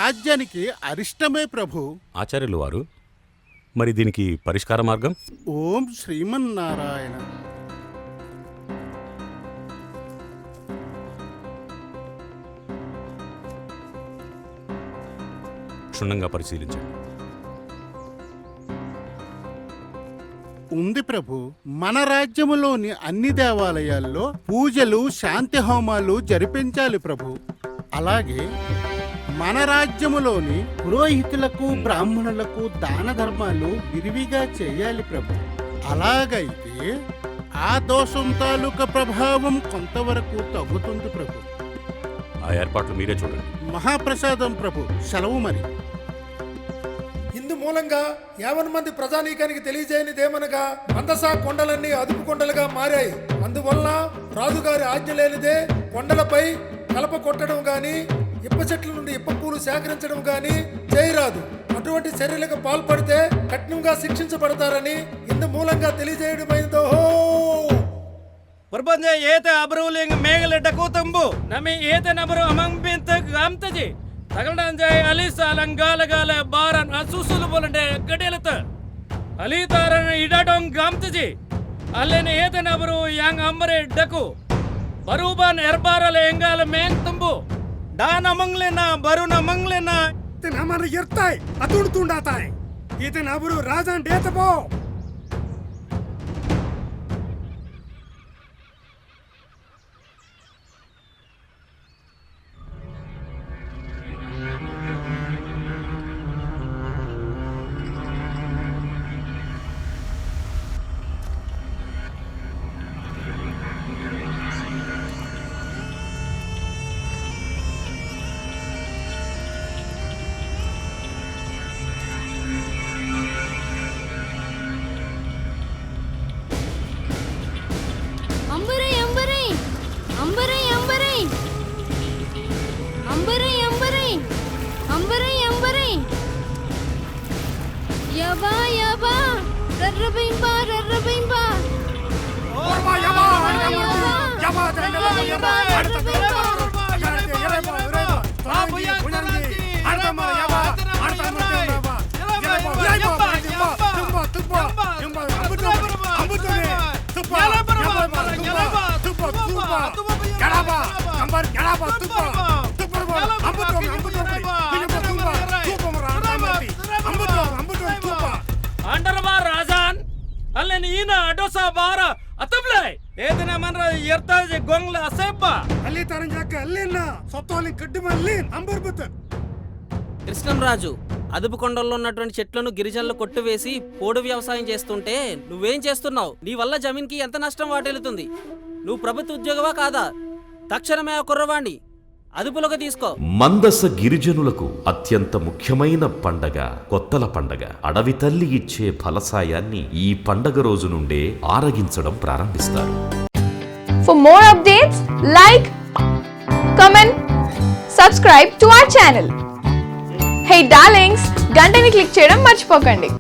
రాజ్యానికి అరిష్టమే ప్రభు. ఆచార్యులు వారు, మరి దీనికి పరిష్కార మార్గం? ఓం శ్రీమన్నారాయణ. క్షుణ్ణంగా పరిశీలించండి. ఉంది ప్రభు. మన రాజ్యములోని అన్ని దేవాలయాల్లో పూజలు, శాంతి హోమాలు జరిపించాలి ప్రభు. అలాగే మన రాజ్యములోని పురోహితులకు, బ్రాహ్మణులకు దాన ధర్మాలు విరివిగా చేయాలి ప్రభు. అలాగైతే ఆ దోషం తాలూకా ప్రభావం కొంతవరకు తగ్గుతుంది ప్రభు. ఆ ఏర్పాట్లు మీరే చూడండి. మహాప్రసాదం ప్రభు. సెలవు మరి. ఇందు మూలంగా 50 మంది ప్రజానీకానికి తెలియజేయనిదేమనగా మందసా కొండలన్నీ అదుపు కొండలుగా మారాయి. అందువల్ల రాజుగారి ఆజ్ఞ లేనిదే కొండలపై కలప కొట్టడం గాని, ఇప్ప చెట్ల నుండి ఇప్ప పూలు సేకరించడం గాని చేయరాదు. అటువంటి చర్యలకు పాల్పడితే కఠినంగా శిక్షించబడతారని ఇందు మూలంగా తెలియజేయడమైందో. ಪ್ರಬಂಧ ಏತ ಅಬರುಲಿಂಗ ಮೇಗಲೆಡ್ಡ ಕೂತಂಬು ನಮಿ ಏತ ನಬರು ಅಮಂಬಿಂತ ಗಾಮ್ತಜಿ ತಗಲ್ಡಂಜಾಯ ಅಲಿಸ ಅಲಂಗಾಲಗಾಲ ಬಾರನ್ ಅಸುಸುಲು ಬೋಲಂಡೆ ಗಡಿಯಲತ ಅಲಿತಾರನ ಇಡಾಡೋಂಗ್ ಗಾಮ್ತಜಿ ಅಲ್ಲೇನ ಏತ ನಬರು ಯಾಂಗ್ ಅಂಬರೆ ಡಕು ಬರುಬಾನ್ ಎರ್ಬಾರಲ ಎಂಗಾಲ ಮೇಂಗ್ ತುಂಬು ಡಾನ ಮಂಗ್ಲೆನ ಬರುನ ಮಂಗ್ಲೆನ ನಮನ ಇರ್ತಾಯ್ ಅತುಂಡ್ ತುಂಡಾತಾಯ್ ಈತ ನಬರು ರಾಜನ್ ಡೇತಬೋ. ಅಲ್ಲೇನ ಈನ ಅಡೋಸ ಬಾರ ಅತಬ್ಲೈ ಏತನ ಮನ್ರ ಎರ್ತಾಜೆ ಗೊಂಗ್ಲ ಅಸೆಪ್ಪ ಅಲ್ಲಿ ತರಂಜಾಕ ಅಲ್ಲಿನ ಸೊತ್ತೋಲಿ ಕಡ್ಡಿಮಲ್ಲಿ ಅಂಬರ್ಬುತ. కృష్ణంరాజు, అదుపు కొండల్లో ఉన్నటువంటి చెట్లను గిరిజనులు కొట్టువేసి పోడు వ్యవసాయం చేస్తుంటే నువ్వేం చేస్తున్నావు? నీ వల్ల జమీన్కి ఎంత నష్టం వాటిల్లుతుంది? నువ్వు ప్రభుత్వ ఉద్యోగవా కాదా? తక్షణమే ఆ కుర్రవాణ్ణి అదుపులోకి తీసుకో. మందస గిరిజనులకు అత్యంత ముఖ్యమైన పండగ కొత్తల పండగ. అడవి తల్లి ఇచ్చే ఫలసాయాన్ని ఈ పండగ రోజు నుండే ఆరగించడం ప్రారంభిస్తారు. For more updates, like, comment, subscribe to our channel. Hey darlings, గంటని click చేయడం మర్చిపోకండి.